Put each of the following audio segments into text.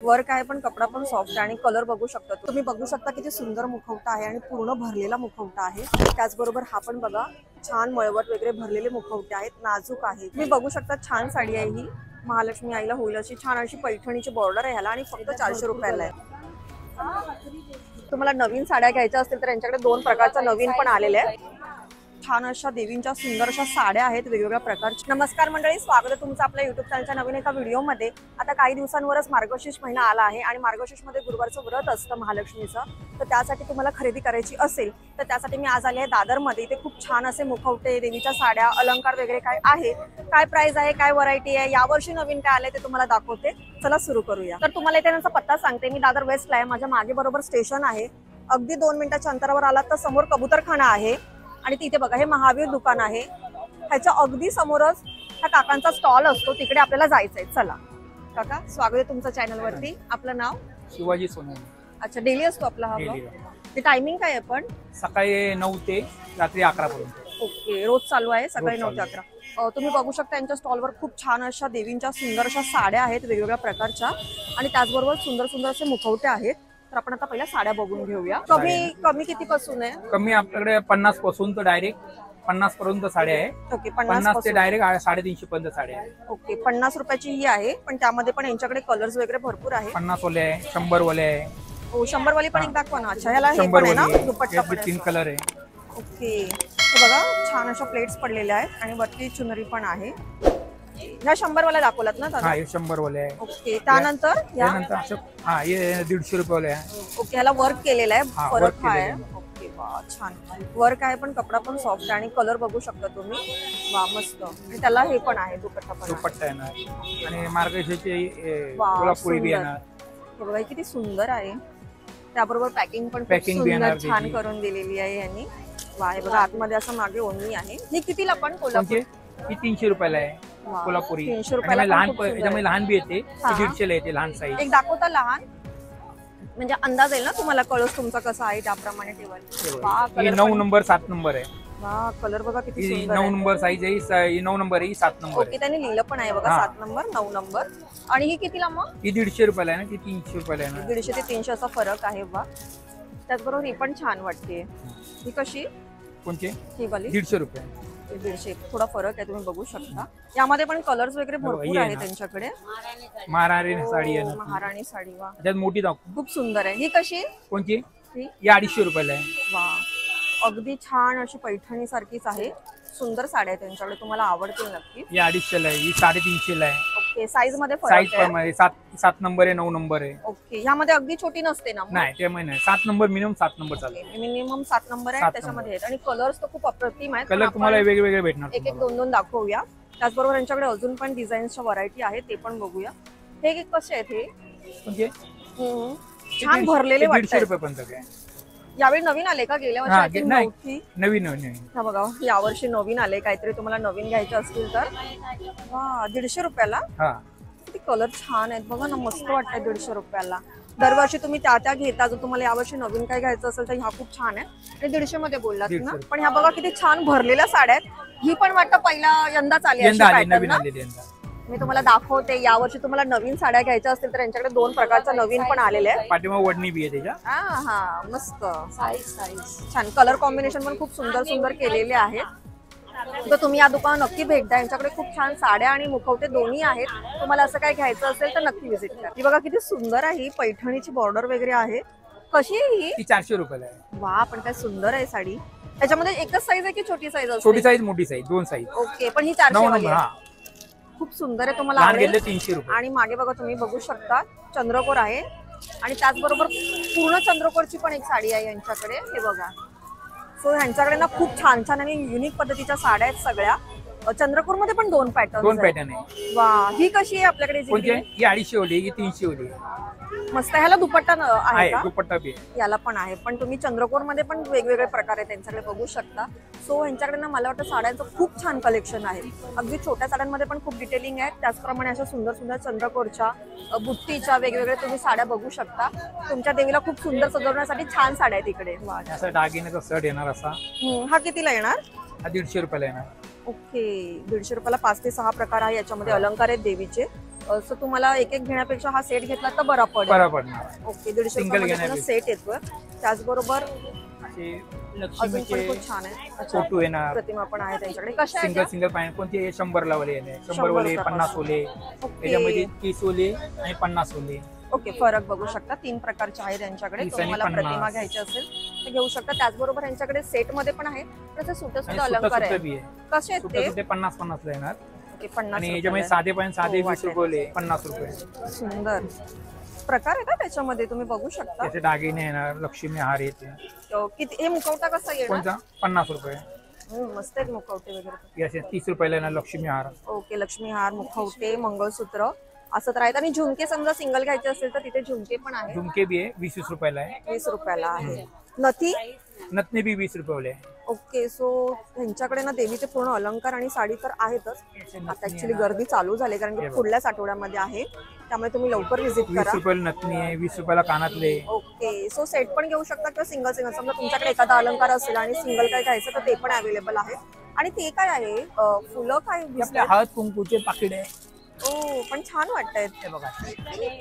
Work आहे पण कपडा पण सॉफ्ट आहे आणि कलर बघू शकता तुम्ही बघू शकता किती सुंदर मुखवटा आहे आणि पूर्ण भरलेला मुखवटा आहे। त्याचबरोबर हा पण बघा छान मळवट वगैरे भरलेले मुखवटे आहेत, नाजूक आहे। तुम्ही बघू शकता छान साडी आहे ही, महालक्ष्मी आईला होईल अशी छान अशी पैठणीची बॉर्डर आहे ह्याला आणि फक्त 400 रुपयाला आहे। तुम्हाला नवीन साड्या घ्यायच्या असतील तर यांच्याकडे दोन प्रकारच्या नवीन पण आलेले आहेत। छान अशा देवींच्या सुंदर अशा साड्या आहेत वेगवेगळ्या प्रकारच्या। नमस्कार मंडळी, स्वागत आहे तुमचं आपल्या युट्यूब चॅनलच्या नवीन एका व्हिडिओमध्ये। आता काही दिवसांवरच मार्गशीर्ष महिना आला आहे आणि मार्गशीर्ष मध्ये गुरुवारचं व्रत असतं महालक्ष्मीचं, तर त्यासाठी तुम्हाला खरेदी करायची असेल तर त्यासाठी मी आज आले आहे दादरमध्ये। इथे खूप छान असे मुखवटे, देवीच्या साड्या, अलंकार वगैरे काय आहे, काय प्राइस आहे, काय व्हरायटी आहे, यावर्षी नवीन काय आले ते तुम्हाला दाखवते। चला सुरू करूया। तर तुम्हाला इथे त्यांचा पत्ता सांगते, मी दादर वेस्टला आहे, माझ्या मागे बरोबर स्टेशन आहे। अगदी 2 मिनिटाच्या अंतरावर आलात तर समोर कबूतरखाना आहे आणि तिथे बघा हे महावीर दुकान आहे, ह्याच्या अगदी समोरच ह्या काकांचा स्टॉल असतो, तिकडे आपल्याला जायचंय। चला काका, स्वागत आहे तुमच्या चॅनल वरती। आपलं नाव? शिवाजी सोनवणे। अच्छा, डेली असतो आपला हा ब्लॉग? ते टायमिंग काय आहे पण? सकाळी 9 ते रात्री 11 पर्यंत। ओके, रोज चालू आहे सकाळी 9 ते 11। तुम्ही बघू शकता यांच्या स्टॉलवर खूप छान अशा देवींच्या सुंदर अशा साड्या आहेत वेगवेगळ्या प्रकारच्या आणि त्याचबरोबर सुंदर सुंदर असे मुखवटे आहेत। तर आपण आता पहिल्या साड्या बघून घेऊया। कमी किती पासून आहे? कमी आपल्याकडे 50 पासून तर डायरेक्ट 50 पर्यंत साड्या आहे। ओके, 50 ते डायरेक्ट 350 पर्यंत साड्या आहे। ओके, 50 रुपयाची ही आहे, पण त्यामध्ये पण यांच्याकडे कलर्स वगैरे भरपूर आहे। 50 वाले आहे, 100 वाले आहे। हो, 100 वाली पण एक दाखवा ना। अच्छा, ह्याला हे पण आहे ना, दुपट्टा पण 3 कलर आहे। ओके, तर बघा छान अशा प्लेट्स पडलेल्या आहेत आणि वरती चुनरी पण आहे। ह्या 100 वाल्या दाखवलात ना दादा? हा, हे 100 वाले आहे। ओके, त्यानंतर हा, हे 150 रुपये वाले आहे। ओके, ह्याला वर्क केलेला आहे, फरक आहे। ओके, वा छान वर्क आहे पण कपडा पण सॉफ्ट आणि कलर बघू शकता तुम्ही, वा मस्त। आणि त्याला हे पण आहे, दुपट्टा येणार आणि मार्गशीर्षची कोल्हापुरी बी येणार। हे बघा किती सुंदर आहे, त्याबरोबर पॅकिंग पण छान करून दिलेली आहे यांनी। वा, हे बघा आतमध्ये असं मागे ओढणी आहे। ही कितीला पण कोल्हापुरी? ही 300 रुपयाला आहे कोल्हापुरी। 300 रुपयाला लहान बी येते, 150 ला येते लहान साईज। एक दाखवता लहान, म्हणजे अंदाज येईल ना तुम्हाला, कळस तुमचा कसा आहे त्याप्रमाणे ठेवायला। 9 नंबर 7 नंबर आहे। वा, कलर बघा किती सुंदर 9 नंबर साईज आहे, 9 नंबर आहे, 7 नंबर। ओके, त्याने लिहिलं पण आहे बघा 7 नंबर 9 नंबर। आणि ही कितीला मग? ही 150 रुपयाला आहे ना, ती 300 रुपयाला आहे ना। 150 ते 300 असा फरक आहे। वा, त्याचबरोबर ही पण छान वाटते। ही कशी? कोणती? ही वाली 150 रुपये। 150, थोडा फरक आहे, तुम्ही बघू शकता। यामध्ये पण कलर्स वगैरे भरपूर आहे त्यांच्याकडे। महाराणी साडी आहे, महाराणी साडी। वा, त्यात मोठी दाखव, खूप सुंदर आहे। ही कशी? कोणती? ही 250 रुपयाला आहे। वा, अगदी छान अशी पैठणी सारखीच आहे। सुंदर साड्या आहेत त्यांच्याकडे, तुम्हाला आवडतील नक्की। ही 250 ला आहे, ही 350 ला आहे। ओके, साईज मध्ये साईज फरक आहे। 7 नंबर आहे, 9 नंबर आहे। ओके, ह्यामध्ये अगदी छोटी नसते ना? नाही, त्यामुळे नाही, 7 नंबर मिनिमम 7 नंबर चालते। मिनिमम 7 नंबर आहे त्याच्यामध्ये आहेत आणि कलर्स तर खूप अप्रतिम आहेत। कलर तुम्हाला वेगवेगळे भेटणार, एक 2 दाखवूया। त्याचबरोबर यांच्याकडे अजून पण डिझाईन्सच्या व्हरायटी आहेत, ते पण बघूया। हे कसे आहेत? हे म्हणजे छान भरलेले वाटतात। 150 रुपये पर्यंत काय? यावेळी नवीन आले का? गेल्या वर्षी नवीन हा बघा, यावर्षी नवीन आले। काहीतरी तुम्हाला नवीन घ्यायचे असतील तर वा, 150 रुपयाला। किती कलर छान आहेत बघा ना, मस्त वाटतंय 150 रुपयाला। दरवर्षी तुम्ही त्या घेता, जर तुम्हाला यावर्षी नवीन काही घ्यायचं असेल तर ह्या खूप छान आहे। आणि 150 मध्ये बोललात ना, पण ह्या बघा किती छान भरलेल्या साड्या आहेत। ही पण वाटतं पहिला यंदाच आली। मी तुम्हाला दाखवते, यावर्षी तुम्हाला नवीन साड्या घ्यायच्या असतील तर यांच्याकडे 2 प्रकारच्या नवीन पण आलेले आहेत। पाठीमागे वडणी बी आहे त्याच्या। हा, मस्त साईज छान, कलर कॉम्बिनेशन पण खूप सुंदर सुंदर केलेले आहेत। तर तुम्ही या दुकानात नक्की भेट द्या, यांच्याकडे खूप छान साड्या आणि मुखवटे दोन्ही आहेत। तुम्हाला असं काय घ्यायचं असेल तर नक्की व्हिजिट करा। ही बघा किती सुंदर आहे, ही पैठणीची बॉर्डर वगैरे आहे। कशी आहे ही? 400 रुपयाला आहे। वा, पण काय सुंदर आहे साडी। त्याच्यामध्ये एकच साईज आहे की छोटी साईज असते? छोटी साईज, मोठी साईज, 2 साईज। ओके, पण ही 400 वाली आहे, खूप सुंदर आहे, तुम्हाला आवडेल। 300 रुपये। आणि मागे बघा, तुम्ही बघू शकता चंद्रकोर आहे आणि त्याचबरोबर पूर्ण चंद्रकोरची पण एक साडी आहे यांच्याकडे, हे बघा। सो ह्यांच्याकडे ना खूप छान छान आणि युनिक पद्धतीच्या साड्या आहेत सगळ्या। चंद्रकोर मध्ये पण 2 पॅटर्न आहे। वा, ही कशी आहे आपल्याकडे? ही 250 वाली, ही 300 वाली। मस्त, ह्याला दुपट्टा आहे का? दुपट्टा बी याला पण आहे, पण तुम्ही चंद्रकोर मध्ये पण वेगवेगळे प्रकार आहेत त्यांच्याकडे, बघू शकता। सो ह्यांच्याकडे ना मला वाटतं साड्यांचं खूप छान कलेक्शन आहे। अगदी छोट्या साड्यांमध्ये पण खूप डिटेलिंग आहे, त्याचप्रमाणे अशा सुंदर सुंदर चंद्रकोरच्या, बुट्टीच्या वेगवेगळ्या तुम्ही साड्या बघू शकता। तुमच्या देवीला खूप सुंदर सजवण्यासाठी छान साड्या आहेत इकडे। असा दागिन्याचा सेट येणार असा। हा कितीला येणार? हा 150 रुपयाला येणार। ओके, 150 रुपयाला 5 ते 6 प्रकार आहे याच्यामध्ये, अलंकार आहेत देवीचे। सो तुम्हाला एक एक घेण्यापेक्षा हा सेट घेतला तर बरा पडेल. बरा पडणार. ओके 150 Single रुपयामध्ये घेण्यापेक्षा. सेट येतोय. त्याचबरोबर असे अजून लक्ष्मीचे पण खूप छान आहे. अच्छा, फोटो येणार. प्रतिमा पण आहे त्यांच्याकडे. कशा सिंगल आहेत सिंगल पाहिजे कोणते 100 ला वाले येणे, 100 100 वाले, रुपयापासून. 50 ओले, ओके त्याच्यामध्ये 30 ओले आणि 50 ओले. ओके फरक बघू शकता. 3 प्रकारचे आहे त्यांच्याकडे. 30 आणि तुम्हाला 50. प्रतिमा घ्यायची असेल तर घेऊ शकता. त्याचबरोबर यांच्याकडे सेट मध्ये पण आहे. त्याचे सुटे आणि सुद्धा अलंकार सुट्टा आहे. बी आहे. कसे आहेत सुट्टा ते? सुट्टे 50 ला येणार. ओके 50 आणि रुपयाला याच्यामध्ये आहे. साधे पाहिजे साधे हो, 20 रुपये ओले, 50 रुपये. सुंदर प्रकार आहे का त्याच्यामध्ये तुम्ही बघू शकता. त्याचे दागिने येणार, लक्ष्मी हार येते. किती हे मुखवटा कसा येणार? कोणता 50 रुपये. मस्त आहेत मुखवटे वगैरे. हे असे 30 रुपयाला येणार लक्ष्मी हार. ओके लक्ष्मी हार, मुखवटे, मंगळसूत्र असं तर आहेत. आणि झुमके समजा सिंगल घ्यायचे असेल तर तिथे झुमके पण आहेत. झुमके बी आहे 20 रुपयाला आहे. 20 रुपयाला आहे. नथी नथने बी 20 रुपये ओले. ओके सो ह्यांच्याकडे ना देवीचे पूर्ण अलंकार आणि साडी तर आहेतच. आता ऍक्च्युली गर्दी चालू झाली कारण की पुढल्याच आठवड्यामध्ये आहे. त्यामुळे तुम्ही लवकर व्हिजिट 20 करा. रुपयाला नथनी आहे, 20 रुपयाला कानातले. ओके सो सेट पण घेऊ शकता किंवा सिंगल सिंगल समजा तुमच्याकडे एखादा अलंकार असेल आणि सिंगल काय घ्यायचं तर ते पण अवेलेबल आहे. आणि ते काय आहे फुलं काय हे आपल्या हळद कुंकूचे पाकिट आहे. ओ पण छान वाटतायत. हे बघा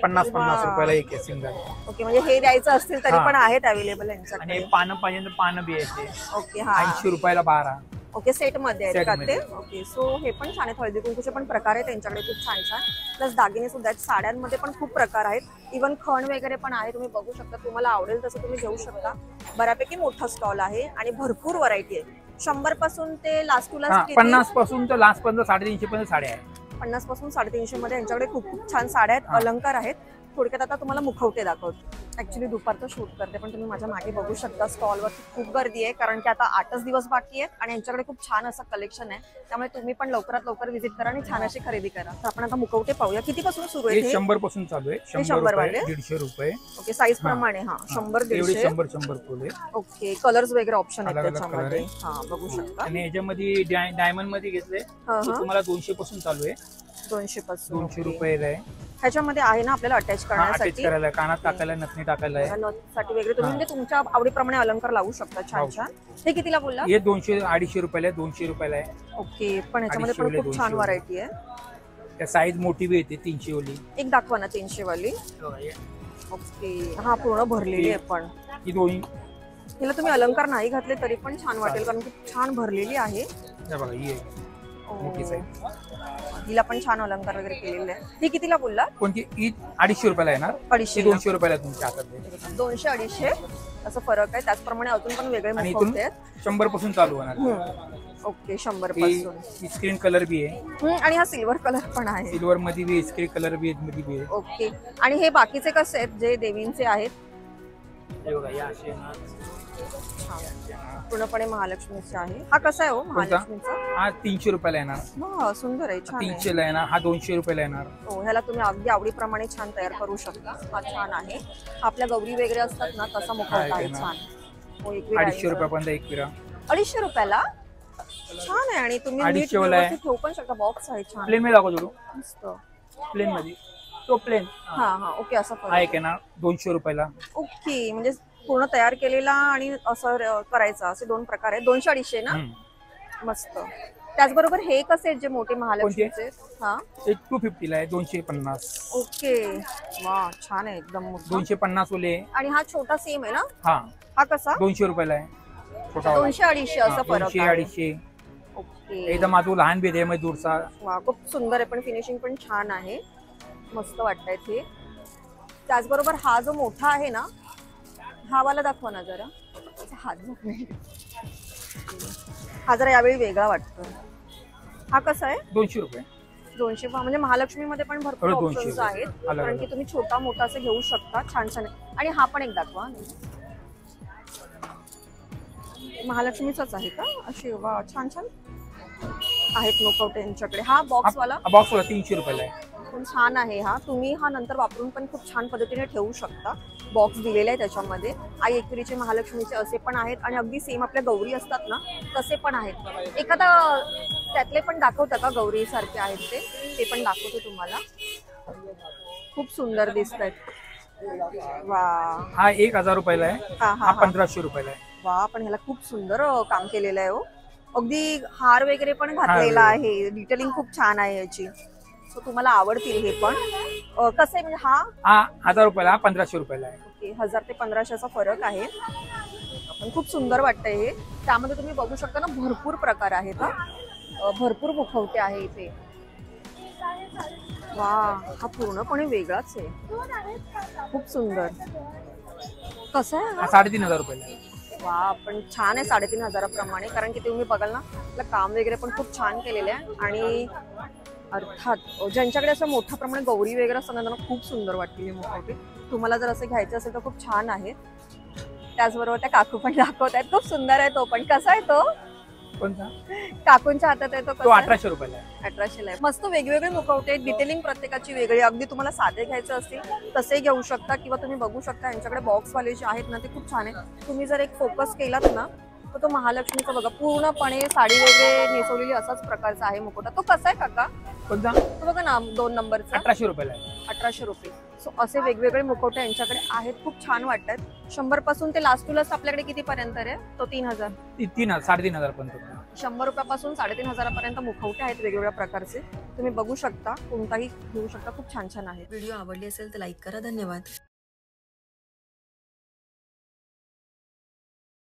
50 रुपयाला एक आहे सिंगल. ओके म्हणजे हे द्यायचं असतील तरी हा. पण आहेत अवेलेबल आणि यांच्याकडे. पानं पाहिजे तर पानं बी आहे. ओके हा 80 रुपयाला 12. ओके सेट मध्ये आहेत Set का मध्ये. ते? ओके सो हे पण छान आहेत. हळदी कुंकूचे पण प्रकार आहेत त्यांच्याकडे खूप छान छान. प्लस दागिने सुद्धा आहेत. साड्यांमध्ये पण खूप प्रकार आहेत. इव्हन खण वगैरे पण आहे. तुम्ही बघू शकता. तुम्हाला आवडेल तसं तुम्ही घेऊ शकता. बऱ्यापैकी मोठा स्टॉल आहे आणि भरपूर व्हरायटी आहे. 100 पासून ते लास्ट टू लास्ट 50 पासून तर लास्ट पर्यंत 350 पर्यंत साड्या आहे. 50 पासून 350 मध्ये यांच्याकडे खूप खूप छान साड्या आहेत. अलंकार आहेत. थोडक्यात आता तुम्हाला मुखवटे दाखवतो. ऍक्च्युली दुपारचं शूट करते पण तुम्ही माझ्या मागे बघू शकता स्टॉलवरती खूप गर्दी आहे कारण की आता 8च दिवस बाकी आहेत आणि यांच्याकडे खूप छान असं कलेक्शन आहे. त्यामुळे तुम्ही पण लवकरात लवकर व्हिजिट करा आणि छान अशी खरेदी करा. तर आपण आता मुखवटे पाहूया. कितीपासून सुरू आहे हे हे? 100 पासून चालू आहे. 100 100 रुपये, वाले? 150 रुपये. ओके साईज प्रमाणे हा 100 एवढे 150. 100 फुले. ओके कलर्स वगैरे ऑप्शन आहेत अलग अलग त्याच्यामध्ये. color हा बघू शकता. आणि याच्यामध्ये डायमंड मध्ये घेतले हा, ते हा. तुम्हाला 200 पासून चालू आहे. 200 पासून 200 ओके. रुपयाला आहे. ह्याच्यामध्ये आहे ना आपल्याला अटॅच अटॅच करण्यासाठी करायला, कानात टाकायला, नथनी टाकायला आहे. साठी वगैरे तुम्ही म्हणजे तुमच्या आवडीप्रमाणे अलंकार लावू शकता. छान लावू. छान. हे कितीला बोलला? हे 200 250 रुपयाला आहे, 200 रुपयाला आहे. ओके पण ह्याच्यामध्ये 250 पण खूप छान 200 व्हरायटी आहे. त्या साईज मोठी बी येते 300 ओली. एक दाखवा ना 300 वाली. ओके हा पूर्ण भरलेली आहे पण ही दोन्ही हिला तुम्ही अलंकार नाही घातले तरी पण छान वाटेल कारण खूप छान भरलेली आहे. हे बघा ही आहे. मोठी size. हिला पण छान अलंकार वगैरे केलेले आहे. ही कितीला बोलला? कोणती ही 250 रुपयाला येणार. 250 ही 200 रुपयाला आहे तुमच्या हातात. 200 250 असं फरक आहे. त्याचप्रमाणे अजून पण वेगळे आणि इथून मुखवटे आहेत. 100 पासून चालू होणार. ओके 100 ही पासून. स्क्रीन कलर बी आहे. आणि हा सिल्वर कलर पण आहे. सिल्वर मध्ये बी स्क्रीन कलर बी मध्ये बी आहे. ओके आणि हे बाकीचे कसे आहेत जे देवींचे आहेत? हे बघा या असे ना. पूर्णपणे महालक्ष्मीचे आहे. हा कसा आहे हो महालक्ष्मीचा? हा 300 रुपयाला येणार. हा सुंदर आहे. छान आहे. 300 ला येणार. हा 200 रुपयाला येणार. हो ह्याला तुम्ही अगदी आवडीप्रमाणे छान तयार करू शकता. हा छान आहे. आपल्या गौरी वगैरे असतात ना तसा मुखवटा आहे. छान. हो 250 रुपयापर्यंत एक विरा. 250 रुपयाला छान आहे. आणि तुम्ही नीट 250 वाला आहे. व्यवस्थित ठेवू पण शकता. बॉक्स आहे छान प्लेन मध्ये दाखव जोडू. मस्त. प्लेन मध्ये तो प्लेन हा हा ओके असं हा एक आहे ना 200 रुपयाला. ओके म्हणजे पूर्ण तयार केलेला आणि असं करायचा असे 2 प्रकार आहेत. 200 250 ना. मस्त. त्याचबरोबर हे कसे आहेत जे मोठे महालक्ष्मीचे? हा एक 250 ला आहे. 250. ओके वा छान आहे एकदम मोठा. 250 ओले. आणि हा छोटा सेम आहे ना? हा हा कसा? 200 रुपयाला आहे. छोटा 200 250 असं फरक 200 आहे. 250. ओके एकदम माझं लहान बेद आहे मग दूरचा. वा खूप सुंदर आहे पण फिनिशिंग पण छान आहे. मस्त वाटतंय ते. त्याचबरोबर हा जो मोठा आहे ना हा वाला दाखवा ना जरा. हात जात नाही. हा जरा यावेळी वेगळा वाटतो. हा कसा आहे? 200 रुपये. 200 म्हणजे महालक्ष्मीमध्ये पण भरपूर 200 ऑप्शन्स आहेत. अलग कारण अलग. की तुम्ही छोटा मोठा असं घेऊ शकता. छान छान आहे. आणि हा पण एक दाखवा. महालक्ष्मीचाच आहे का? असे वा छान छान आहेत मुखवटे यांच्याकडे. हा बॉक्स वाला बॉक्स वाला 300 रुपयाला आहे. पण छान आहे. हा तुम्ही हा नंतर वापरून पण खूप छान पद्धतीने ठेवू शकता. बॉक्स दिलेला आहे त्याच्यामध्ये. आई एकविरीचे महालक्ष्मीचे असे पण आहेत आणि अगदी सेम आपल्या गौरी असतात ना तसे पण आहेत. एखादा त्यातले पण दाखवता का गौरी सारखे आहेत ते पण दाखवते तुम्हाला. खूप सुंदर दिसत आहेत. वा हा 1000 रुपयाला आहे. हा हा हा 1500 रुपयाला आहे. वा पण ह्याला खूप सुंदर काम केलेलं आहे हो. अगदी हार वगैरे पण घातलेला आहे. डिटेलिंग खूप छान आहे याची. सो तुम्हाला आवडतील हे पण. कसं आहे म्हणजे हा हा 1000 रुपयाला, हा 1500 रुपयाला आहे. ओके 1000 ते 1500चा फरक आहे. पण खूप सुंदर वाटतंय हे. त्यामध्ये तुम्ही बघू शकता ना भरपूर प्रकार आहेत हा. भरपूर मुखवटे आहे इथे. वा हा पूर्णपणे वेगळाच आहे. खूप सुंदर. कसं आहे हा 3500 रुपयाला आहे. वा पण छान आहे 3500 प्रमाणे. कारण की तुम्ही बघाल ना आपलं काम वगैरे पण खूप छान केलेलं आहे. आणि अर्थात ज्यांच्याकडे असं मोठ्या प्रमाणे गौरी वगैरे असतात ना त्यांना खूप सुंदर वाटतील हे मुखवटे. तुम्हाला जर असं घ्यायचं असेल तर खूप छान आहे. त्याचबरोबर त्या काकू पण दाखवत आहेत. खूप सुंदर आहे तो पण. कसा आहे तो? कोणता? काकूंच्या हातात आहे तो. तो 1800 रुपयाला आहे. 1800 आहे. मस्त वेगवेगळे मुखवटे आहेत. डिटेलिंग प्रत्येकाची वेगळी. अगदी तुम्हाला साधे घ्यायचे असतील तसे घेऊ शकता किंवा तुम्ही बघू शकता यांच्याकडे बॉक्स वाले जे आहेत ना ते खूप छान आहे. तुम्ही जर एक फोकस केलात ना तर तो महालक्ष्मीचा बघा पूर्णपणे साडी वगैरे नेसवलेली असाच प्रकारचा आहे मुखवटा. तो कसा आहे काका? कोणता? तो बघा ना 2 नंबरचा. 1800 रुपयाला आहे. 1800 रुपये. सो असे वेगवेगळे मुखवटे यांच्याकडे आहेत. खूप छान वाटतात. 100 पासून ते लास्ट टू लास्ट आपल्याकडे किती पर्यंत आहे? तो 3000. 3500 पर्यंत. 100 रुपयापासून 3500 पर्यंत मुखवटे आहेत वेगवेगळ्या प्रकारचे. तुम्ही बघू शकता कोणताही घेऊ शकता. खूप छान छान आहे. व्हिडिओ आवडली असेल तर लाईक करा. धन्यवाद.